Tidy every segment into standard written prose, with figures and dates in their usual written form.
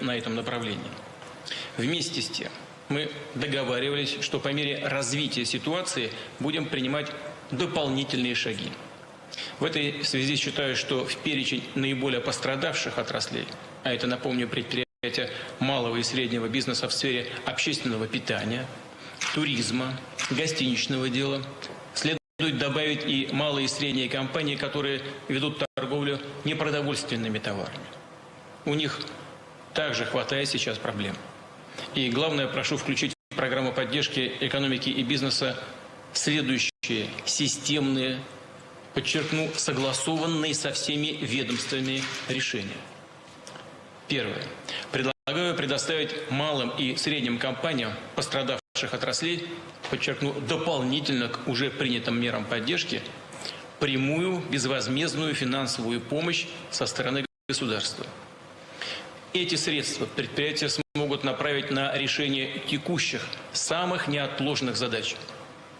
на этом направлении. Вместе с тем мы договаривались, что по мере развития ситуации будем принимать дополнительные шаги. В этой связи считаю, что в перечень наиболее пострадавших отраслей, а это, напомню, предприятия малого и среднего бизнеса в сфере общественного питания, туризма, гостиничного дела, следует добавить и малые и средние компании, которые ведут торговлю непродовольственными товарами. У них также хватает сейчас проблем. И главное, прошу включить в программу поддержки экономики и бизнеса следующие системные, подчеркну, согласованные со всеми ведомствами решения. Первое. Предлагаю предоставить малым и средним компаниям пострадавших отраслей, подчеркну, дополнительно к уже принятым мерам поддержки, прямую безвозмездную финансовую помощь со стороны государства. Эти средства предприятия смогут направить на решение текущих, самых неотложных задач,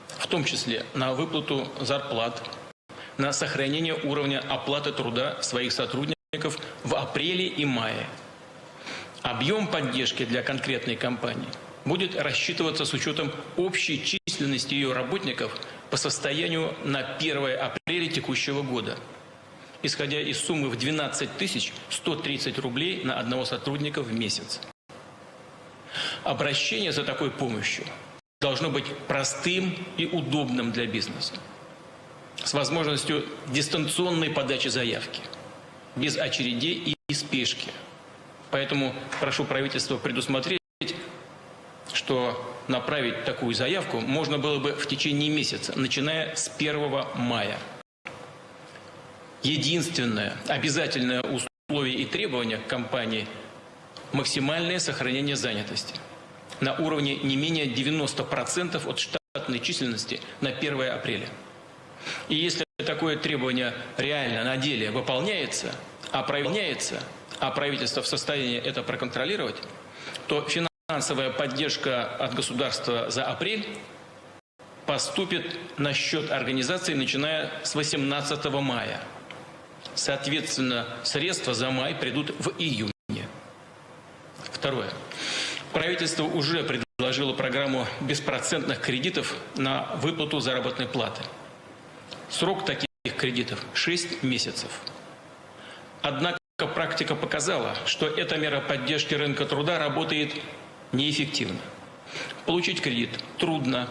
в том числе на выплату зарплат, на сохранение уровня оплаты труда своих сотрудников в апреле и мае. Объем поддержки для конкретной компании будет рассчитываться с учетом общей численности ее работников по состоянию на 1 апреля текущего года, исходя из суммы в 12 130 рублей на одного сотрудника в месяц. Обращение за такой помощью должно быть простым и удобным для бизнеса, с возможностью дистанционной подачи заявки, без очередей и спешки. Поэтому прошу правительство предусмотреть, что направить такую заявку можно было бы в течение месяца, начиная с 1 мая. Единственное обязательное условие и требование к компании – максимальное сохранение занятости на уровне не менее 90% от штатной численности на 1 апреля. И если такое требование реально на деле выполняется, а правительство в состоянии это проконтролировать, то финансовая поддержка от государства за апрель поступит на счет организации, начиная с 18 мая. Соответственно, средства за май придут в июне. Второе. Правительство уже предложило программу беспроцентных кредитов на выплату заработной платы. Срок таких кредитов – 6 месяцев. Однако практика показала, что эта мера поддержки рынка труда работает неэффективно. Получить кредит трудно.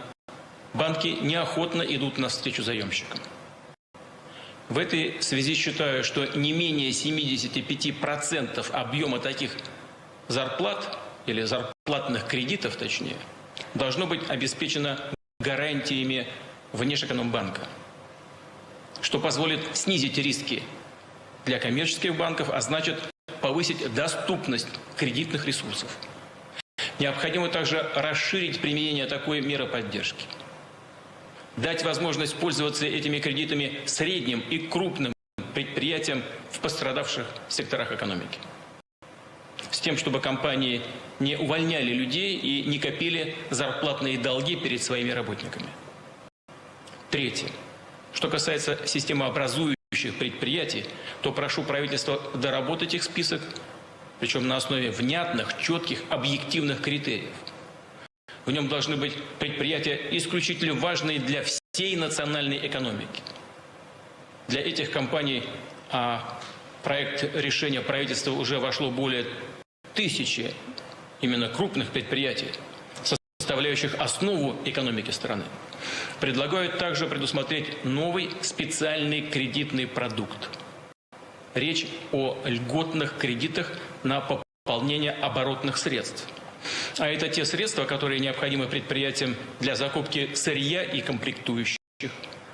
Банки неохотно идут навстречу заемщикам. В этой связи считаю, что не менее 75% объема таких зарплат или зарплатных кредитов, точнее, должно быть обеспечено гарантиями Внешэкономбанка, что позволит снизить риски для коммерческих банков, а значит повысить доступность кредитных ресурсов. Необходимо также расширить применение такой меры поддержки. Дать возможность пользоваться этими кредитами средним и крупным предприятиям в пострадавших секторах экономики. С тем, чтобы компании не увольняли людей и не копили зарплатные долги перед своими работниками. Третье. Что касается системообразующих предприятий, то прошу правительство доработать их список, причем на основе внятных, четких, объективных критериев. В нем должны быть предприятия исключительно важные для всей национальной экономики. Для этих компаний проект решения правительства уже вошло более 1000 именно крупных предприятий, составляющих основу экономики страны. Предлагают также предусмотреть новый специальный кредитный продукт. Речь о льготных кредитах на пополнение оборотных средств. А это те средства, которые необходимы предприятиям для закупки сырья и комплектующих,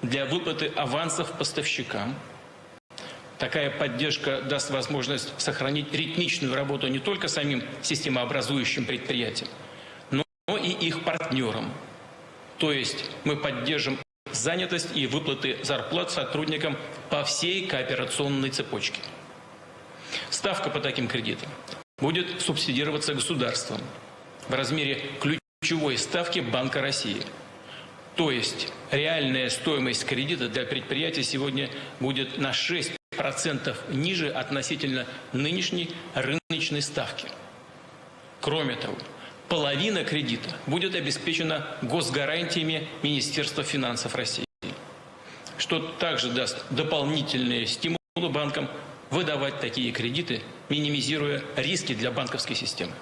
для выплаты авансов поставщикам. Такая поддержка даст возможность сохранить ритмичную работу не только самим системообразующим предприятиям, но и их партнерам. То есть мы поддержим занятость и выплаты зарплат сотрудникам по всей кооперационной цепочке. Ставка по таким кредитам будет субсидироваться государством в размере ключевой ставки Банка России. То есть реальная стоимость кредита для предприятия сегодня будет на 6% ниже относительно нынешней рыночной ставки. Кроме того, половина кредита будет обеспечена госгарантиями Министерства финансов России, что также даст дополнительные стимулы банкам выдавать такие кредиты, минимизируя риски для банковской системы.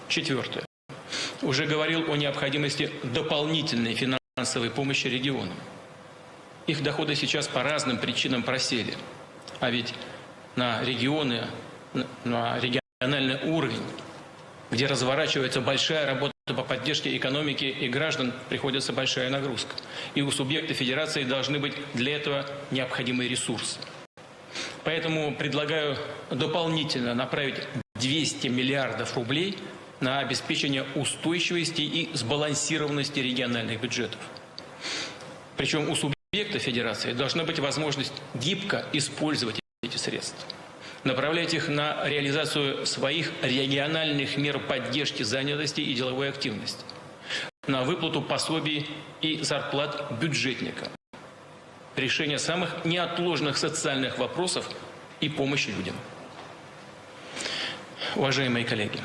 Четвертое. Уже говорил о необходимости дополнительной финансовой помощи регионам. Их доходы сейчас по разным причинам просели. А ведь на регионы, на региональный уровень, где разворачивается большая работа по поддержке экономики и граждан, приходится большая нагрузка. И у субъекта федерации должны быть для этого необходимые ресурсы. Поэтому предлагаю дополнительно направить 200 миллиардов рублей на обеспечение устойчивости и сбалансированности региональных бюджетов. Причем у субъекта федерации должна быть возможность гибко использовать эти средства, направлять их на реализацию своих региональных мер поддержки занятости и деловой активности, на выплату пособий и зарплат бюджетникам, решение самых неотложных социальных вопросов и помощи людям. Уважаемые коллеги,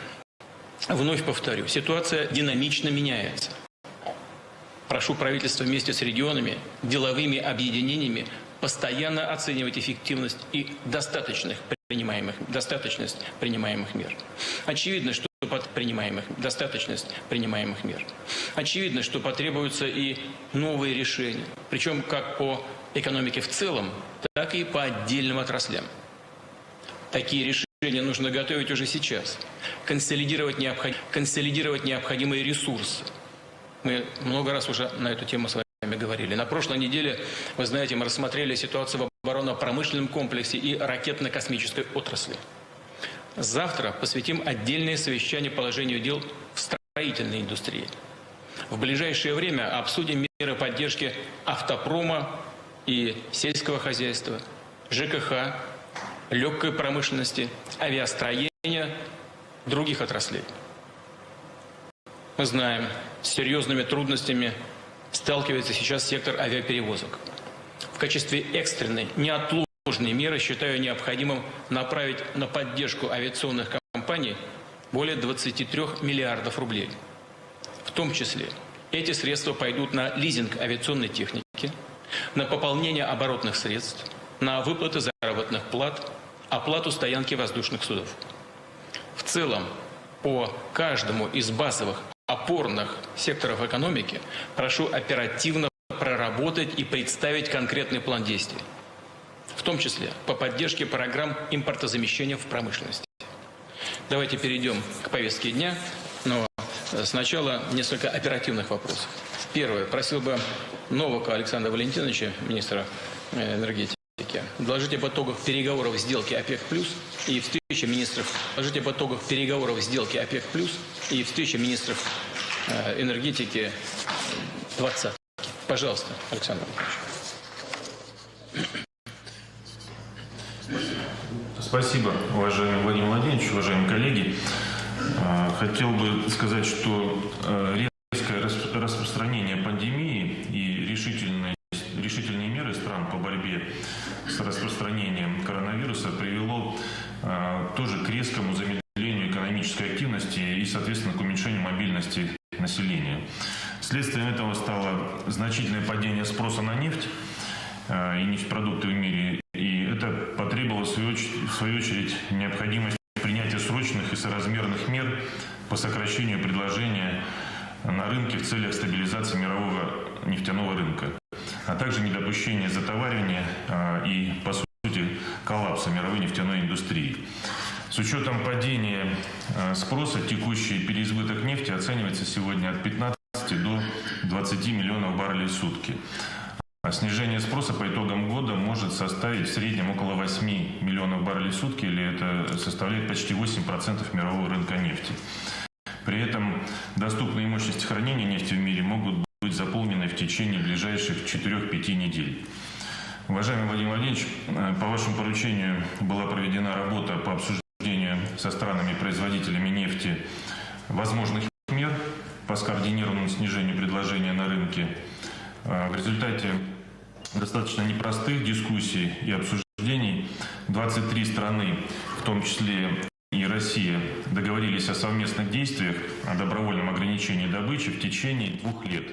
вновь повторю, ситуация динамично меняется. Прошу правительство вместе с регионами, деловыми объединениями постоянно оценивать эффективность и достаточность принимаемых мер. Очевидно, что Очевидно, что потребуются и новые решения, причем как по экономике в целом, так и по отдельным отраслям. Такие решения нужно готовить уже сейчас, консолидировать необходимые ресурсы. Мы много раз уже на эту тему с вами говорили. На прошлой неделе, вы знаете, мы рассмотрели ситуацию в оборонно-промышленном комплексе и ракетно-космической отрасли. Завтра посвятим отдельное совещание положению дел в строительной индустрии. В ближайшее время обсудим меры поддержки автопрома и сельского хозяйства, ЖКХ, легкой промышленности, авиастроения, других отраслей. Мы знаем, с серьезными трудностями сталкивается сейчас сектор авиаперевозок. В качестве экстренной, неотложной меры считаю необходимым направить на поддержку авиационных компаний более 23 миллиардов рублей. В том числе эти средства пойдут на лизинг авиационной техники, на пополнение оборотных средств, на выплаты заработных плат, оплату стоянки воздушных судов. В целом, по каждому из базовых опорных секторов экономики прошу оперативно проработать и представить конкретный план действий, в том числе по поддержке программ импортозамещения в промышленности. Давайте перейдем к повестке дня, но сначала несколько оперативных вопросов. Первое. Просил бы Новака Александра Валентиновича, министра энергетики, доложить об итогах переговоров сделки ОПЕК+ и встречи министров. Доложить об итогах переговоров сделки ОПЕК+ и встречи министров энергетики 20. Пожалуйста, Александр Валентинович. Спасибо, уважаемый Владимир Владимирович, уважаемые коллеги. Хотел бы сказать, что резкое распространение пандемии и решительные меры стран по борьбе с распространением коронавируса привело тоже к резкому замедлению экономической активности и, соответственно, к уменьшению мобильности населения. Следствием этого стало значительное падение спроса на нефть и нефтепродукты в мире, и это потребовало, в свою очередь, необходимость принятия срочных и соразмерных мер по сокращению предложения на рынке в целях стабилизации мирового нефтяного рынка, а также недопущения затоваривания и, по сути, коллапса мировой нефтяной индустрии. С учетом падения спроса текущий переизбыток нефти оценивается сегодня от 15 до 20 миллионов баррелей в сутки. А снижение спроса по итогам года может составить в среднем около 8 миллионов баррелей в сутки, или это составляет почти 8% мирового рынка нефти. При этом доступные мощности хранения нефти в мире могут быть заполнены в течение ближайших 4-5 недель. Уважаемый Владимир Владимирович, по вашему поручению была проведена работа по обсуждению со странами-производителями нефти возможных мер по скоординированному снижению предложения на рынке. В результате достаточно непростых дискуссий и обсуждений 23 страны, в том числе и Россия договорились о совместных действиях о добровольном ограничении добычи в течение 2 лет.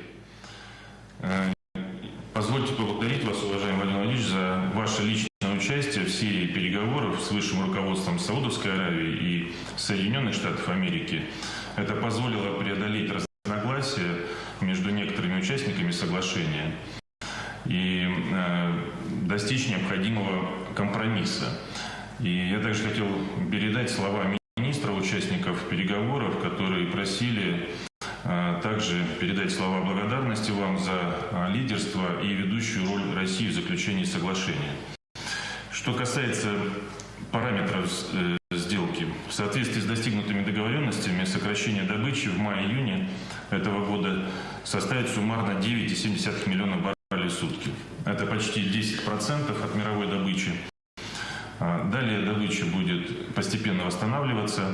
Позвольте поблагодарить вас, уважаемый Владимир Владимирович, за ваше личное участие в серии переговоров с высшим руководством Саудовской Аравии и Соединенных Штатов Америки. Это позволило преодолеть разногласия между некоторыми участниками соглашения и достичь необходимого компромисса. И я также хотел передать слова министра участников переговоров, которые просили также передать слова благодарности вам за лидерство и ведущую роль России в заключении соглашения. Что касается параметров сделки, в соответствии с достигнутыми договоренностями, сокращение добычи в мае-июне этого года составит суммарно 9,7 миллиона баррелей в сутки. Это почти 10% от мировой добычи. Далее добыча будет постепенно восстанавливаться.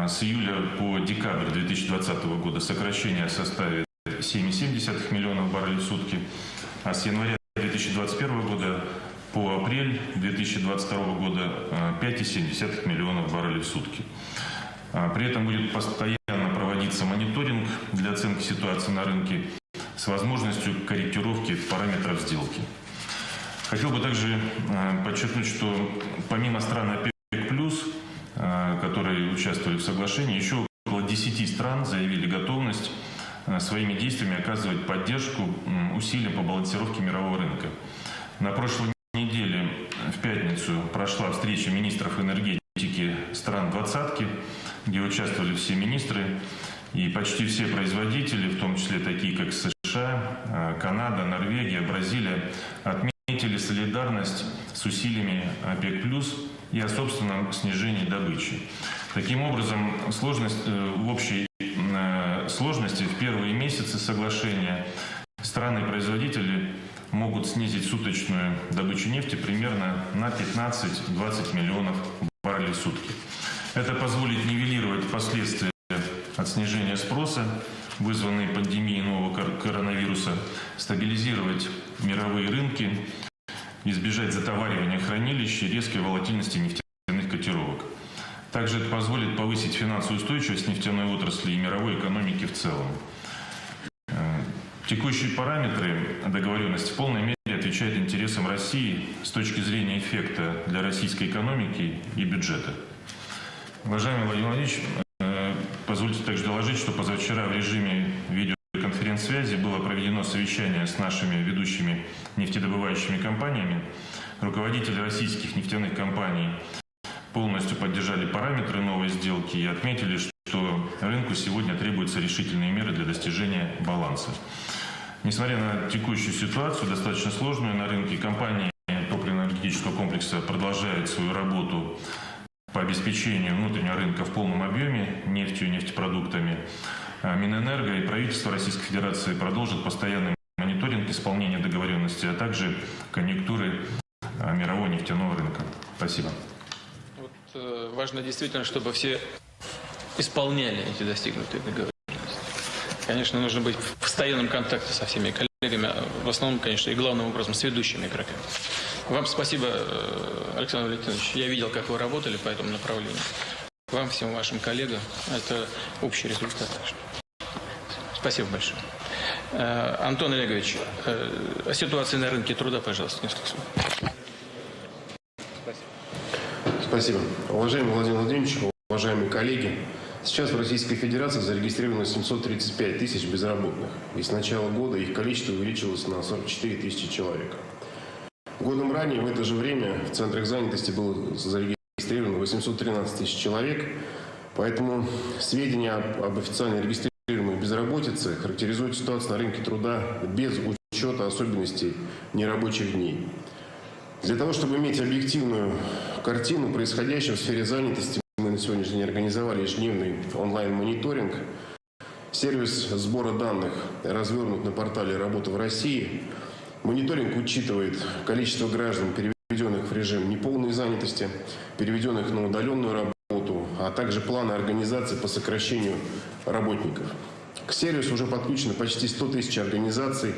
С июля по декабрь 2020 года сокращение составит 7,7 миллионов баррелей в сутки, а с января 2021 года по апрель 2022 года 5,7 миллионов баррелей в сутки. При этом будет постоянно проводиться мониторинг для оценки ситуации на рынке с возможностью корректировки параметров сделки. Хотел бы также подчеркнуть, что помимо стран ОПЕК+, которые участвовали в соглашении, еще около 10 стран заявили готовность своими действиями оказывать поддержку усилиям по балансировке мирового рынка. На прошлой неделе в пятницу прошла встреча министров энергетики стран «двадцатки», где участвовали все министры и почти все производители, в том числе такие как США, Канада, Норвегия, Бразилия, отметили солидарность с усилиями ОПЕК+, и о собственном снижении добычи. Таким образом, в общей сложности в первые месяцы соглашения страны-производители могут снизить суточную добычу нефти примерно на 15-20 миллионов баррелей в сутки. Это позволит нивелировать последствия от снижения спроса, вызванные пандемией нового коронавируса, стабилизировать мировые рынки, избежать затоваривания хранилищ и резкой волатильности нефтяных котировок. Также это позволит повысить финансовую устойчивость нефтяной отрасли и мировой экономики в целом. Текущие параметры договоренности в полной мере отвечают интересам России с точки зрения эффекта для российской экономики и бюджета. Уважаемый Владимир Владимирович, позвольте также доложить, что позавчера в режиме видеоконференц-связи было проведено совещание с нашими ведущими нефтедобывающими компаниями. Руководители российских нефтяных компаний полностью поддержали параметры новой сделки и отметили, что рынку сегодня требуются решительные меры для достижения баланса. Несмотря на текущую ситуацию, достаточно сложную на рынке, компании топливно-энергетического комплекса продолжают свою работу по обеспечению внутреннего рынка в полном объеме нефтью и нефтепродуктами. Минэнерго и правительство Российской Федерации продолжат постоянный мониторинг исполнения договоренности, а также конъюнктуры мирового нефтяного рынка. Спасибо. Важно действительно, чтобы все исполняли эти достигнутые договоренности. Конечно, нужно быть в постоянном контакте со всеми коллегами, в основном, конечно, и главным образом с ведущими игроками. Вам спасибо, Александр Валентинович. Я видел, как вы работали по этому направлению. Вам, всем вашим коллегам, это общий результат. Спасибо большое. Антон Олегович, о ситуации на рынке труда, пожалуйста, несколько слов. Спасибо. Уважаемый Владимир Владимирович, уважаемые коллеги, сейчас в Российской Федерации зарегистрировано 735 тысяч безработных, и с начала года их количество увеличилось на 44 тысячи человек. Годом ранее в это же время в центрах занятости было зарегистрировано 813 тысяч человек, поэтому сведения об официально регистрируемой безработице характеризуют ситуацию на рынке труда без учета особенностей нерабочих дней. Для того, чтобы иметь объективную картину происходящего в сфере занятости, мы на сегодняшний день организовали ежедневный онлайн-мониторинг. Сервис сбора данных развернут на портале «Работа в России». Мониторинг учитывает количество граждан, переведенных в режим неполной занятости, переведенных на удаленную работу, а также планы организации по сокращению работников. К сервису уже подключено почти 100 тысяч организаций,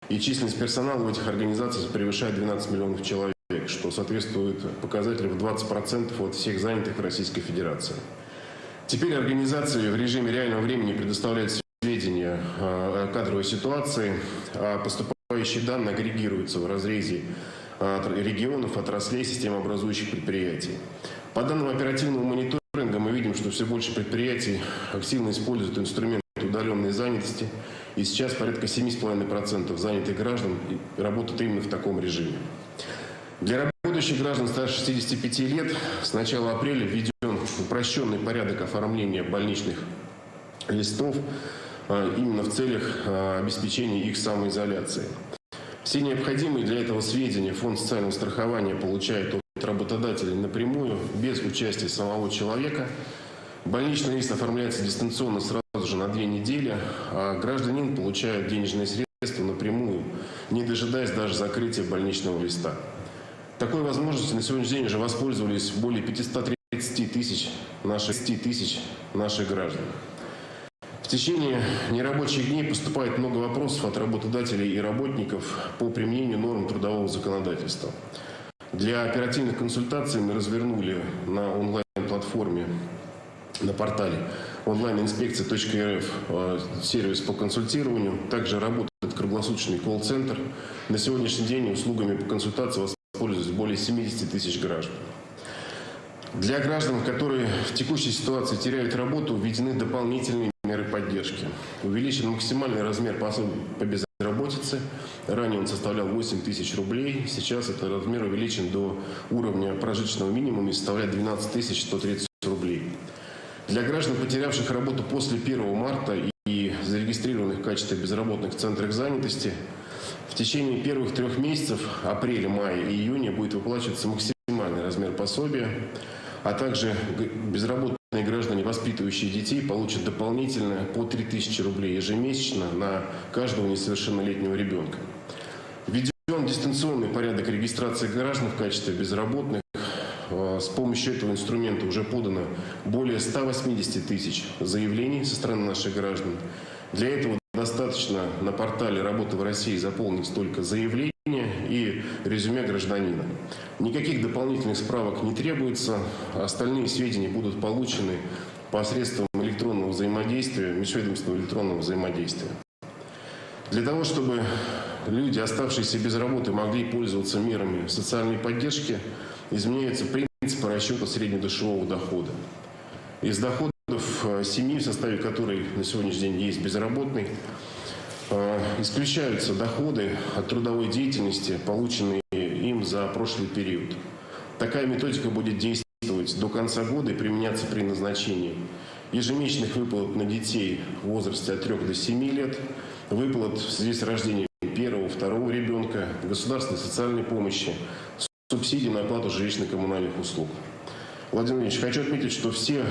и численность персонала в этих организациях превышает 12 миллионов человек. что соответствует показателю в 20% от всех занятых в Российской Федерации. Теперь организации в режиме реального времени предоставляют сведения о кадровой ситуации, а поступающие данные агрегируются в разрезе регионов, отраслей, системообразующих предприятий. По данным оперативного мониторинга мы видим, что все больше предприятий активно используют инструмент удаленной занятости, и сейчас порядка 7,5% занятых граждан работают именно в таком режиме. Для работающих граждан старше 65 лет с начала апреля введен упрощенный порядок оформления больничных листов именно в целях обеспечения их самоизоляции. Все необходимые для этого сведения Фонд социального страхования получает от работодателей напрямую, без участия самого человека. Больничный лист оформляется дистанционно сразу же на 2 недели, а гражданин получает денежные средства напрямую, не дожидаясь даже закрытия больничного листа. Такой возможностью на сегодняшний день уже воспользовались более 530 тысяч наших граждан. В течение нерабочих дней поступает много вопросов от работодателей и работников по применению норм трудового законодательства. Для оперативных консультаций мы развернули на онлайн-платформе, на портале онлайн-инспекция.рф сервис по консультированию. Также работает круглосуточный колл-центр. На сегодняшний день услугами по консультации воспользуются более 70 тысяч граждан. Для граждан, которые в текущей ситуации теряют работу, введены дополнительные меры поддержки. Увеличен максимальный размер пособия по безработице. Ранее он составлял 8 тысяч рублей. Сейчас этот размер увеличен до уровня прожиточного минимума и составляет 12 130 рублей. Для граждан, потерявших работу после 1 марта и зарегистрированных в качестве безработных в центрах занятости, в течение первых 3 месяцев, апреля, мая и июня, будет выплачиваться максимальный размер пособия, а также безработные граждане, воспитывающие детей, получат дополнительно по 3000 рублей ежемесячно на каждого несовершеннолетнего ребенка. Введен дистанционный порядок регистрации граждан в качестве безработных. С помощью этого инструмента уже подано более 180 тысяч заявлений со стороны наших граждан. Для этого достаточно на портале «Работа в России» заполнить только заявление и резюме гражданина. Никаких дополнительных справок не требуется. Остальные сведения будут получены посредством электронного взаимодействия, межведомственного электронного взаимодействия. Для того, чтобы люди, оставшиеся без работы, могли пользоваться мерами социальной поддержки, изменяются принципы расчета среднедушевого дохода. Из доходов семьи, в составе которой на сегодняшний день есть безработный, исключаются доходы от трудовой деятельности, полученные им за прошлый период. Такая методика будет действовать до конца года и применяться при назначении ежемесячных выплат на детей в возрасте от 3 до 7 лет, выплат в связи с рождением 1-го, 2-го ребенка, государственной социальной помощи, субсидий на оплату жилищно-коммунальных услуг. Владимир Владимирович, хочу отметить, что все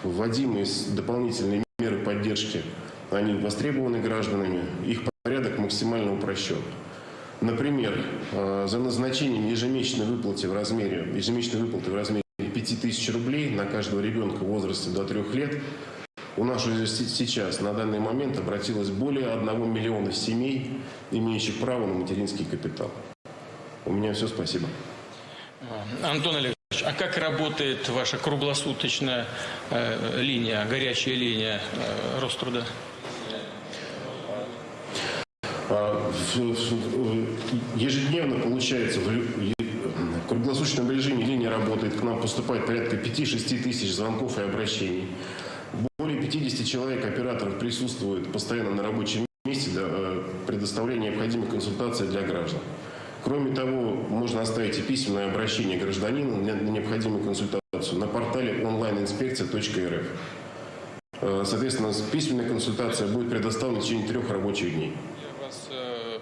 вводимые дополнительные меры поддержки, они востребованы гражданами, их порядок максимально упрощен. Например, за назначением ежемесячной выплаты в размере 5000 рублей на каждого ребенка в возрасте до 3 лет у нас уже сейчас, на данный момент, обратилось более 1 миллиона семей, имеющих право на материнский капитал. У меня все, спасибо. Антон Олегович, а как работает ваша круглосуточная линия, горячая линия Роструда? Ежедневно, получается, в круглосуточном режиме линия работает. К нам поступает порядка 5-6 тысяч звонков и обращений. Более 50 человек, операторов, присутствуют постоянно на рабочем месте для предоставления необходимой консультации для граждан. Кроме того, можно оставить и письменное обращение гражданина на необходимую консультацию на портале онлайн-инспекция.рф. Соответственно, письменная консультация будет предоставлена в течение 3 рабочих дней. Я вас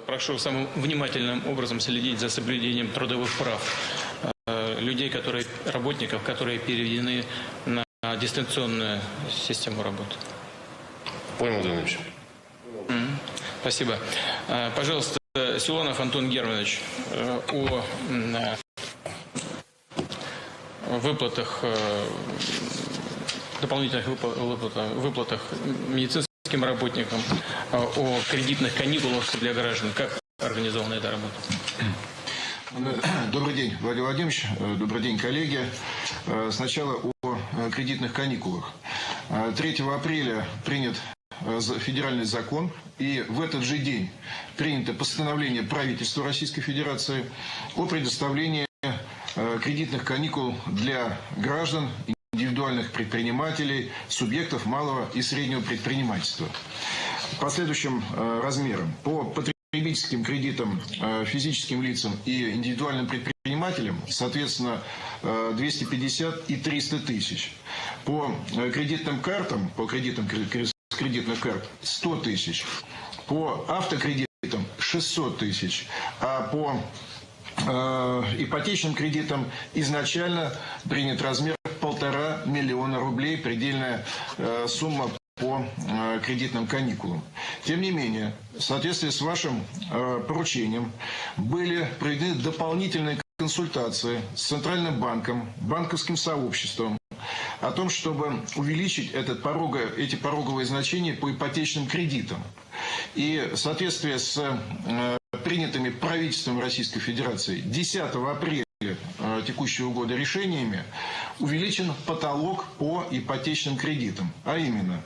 прошу самым внимательным образом следить за соблюдением трудовых прав людей, работников, которые переведены на дистанционную систему работы. Понял, Владимир Ильич. Спасибо. Пожалуйста, Силуанов Антон Германович о выплатах, дополнительных выплатах медицинским работникам, о кредитных каникулах для граждан. Как организована эта работа? Добрый день, Владимир Владимирович. Добрый день, коллеги. Сначала о кредитных каникулах. 3 апреля принят федеральный закон, и в этот же день принято постановление правительства Российской Федерации о предоставлении кредитных каникул для граждан, индивидуальных предпринимателей, субъектов малого и среднего предпринимательства. По следующим размерам. По потребительским кредитам физическим лицам и индивидуальным предпринимателям, соответственно, 250 и 300 тысяч. По кредитным картам, по кредитам кредитных карт 100 тысяч. По автокредитам 600 тысяч. А по ипотечным кредитам изначально принят размер 1,5 миллиона рублей, предельная сумма по кредитным каникулам. Тем не менее, в соответствии с вашим поручением были проведены дополнительные консультации с Центральным банком, банковским сообществом о том, чтобы увеличить эти пороговые значения по ипотечным кредитам. И в соответствии с принятыми правительством Российской Федерации 10 апреля текущего года решениями увеличен потолок по ипотечным кредитам. А именно,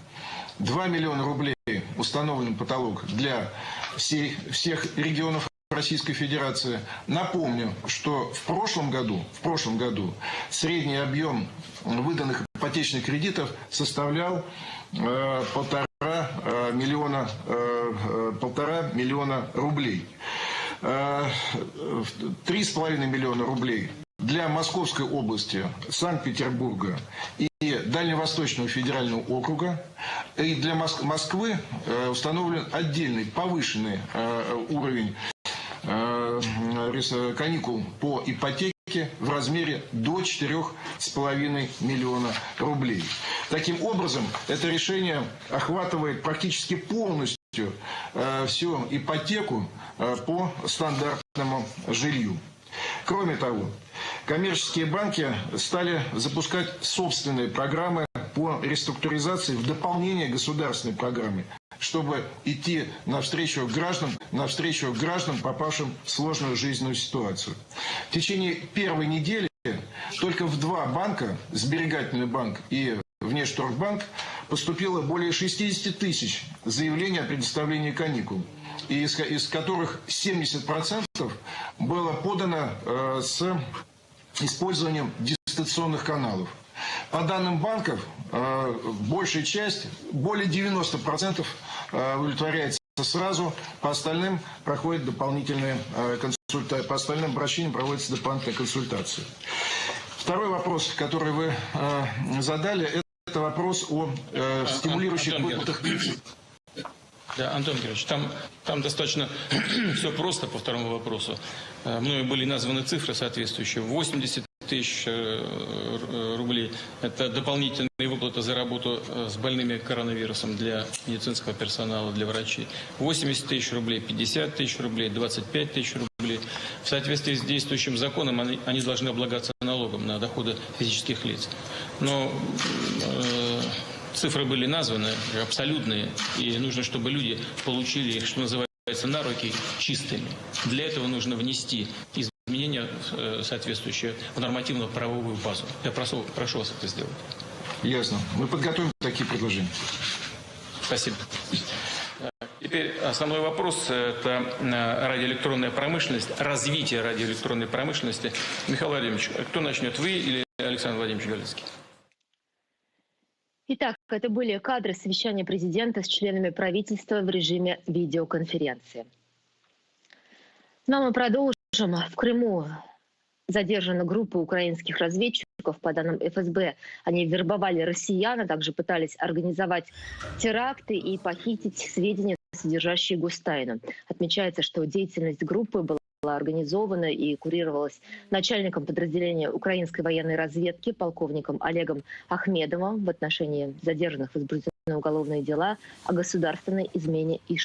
2 миллиона рублей установлен потолок для всех регионов Российской Федерации. Напомню, что в прошлом году средний объем выданных ипотечных кредитов составлял 1,5 миллиона рублей. 3,5 миллиона рублей для Московской области, Санкт-Петербурга и Дальневосточного федерального округа. И для Москвы установлен отдельный повышенный уровень каникул по ипотеке в размере до 4,5 миллиона рублей. Таким образом, это решение охватывает практически полностью всю ипотеку по стандартному жилью. Кроме того, коммерческие банки стали запускать собственные программы по реструктуризации в дополнение к государственной программе, чтобы идти навстречу гражданам, попавшим в сложную жизненную ситуацию. В течение первой недели только в 2 банка, Сберегательный банк и Внешторгбанк, поступило более 60 тысяч заявлений о предоставлении каникул, из которых 70% было подано с использованием дистанционных каналов. По данным банков, большая часть, более 90% удовлетворяется сразу, по остальным проходят дополнительные консультации, по остальным обращениям проводятся дополнительные консультации. Второй вопрос, который вы задали, это вопрос о стимулирующих выплатах. Да, Антон Георгиевич, там достаточно все просто по второму вопросу. Мною были названы цифры соответствующие. 80 тысяч рублей – это дополнительные выплаты за работу с больными коронавирусом для медицинского персонала, для врачей. 80 тысяч рублей, 50 тысяч рублей, 25 тысяч рублей. В соответствии с действующим законом они должны облагаться налогом на доходы физических лиц. Но цифры были названы абсолютные, и нужно, чтобы люди получили их, что называется, на руки чистыми. Для этого нужно внести изменения, соответствующие в нормативно-правовую базу. Я прошу вас это сделать. Ясно. Мы подготовим такие предложения. Спасибо. Теперь основной вопрос – это радиоэлектронная промышленность, развитие радиоэлектронной промышленности. Михаил Владимирович, кто начнет, вы или Александр Владимирович Галицкий? Итак, это были кадры совещания президента с членами правительства в режиме видеоконференции. Ну, мы продолжим. В Крыму задержана группа украинских разведчиков. По данным ФСБ, они вербовали россиян, а также пытались организовать теракты и похитить сведения, содержащие гостайну. Отмечается, что деятельность группы была организована и курировалась начальником подразделения украинской военной разведки полковником Олегом Ахмедовым. В отношении задержанных возбуждены уголовные дела о государственной измене и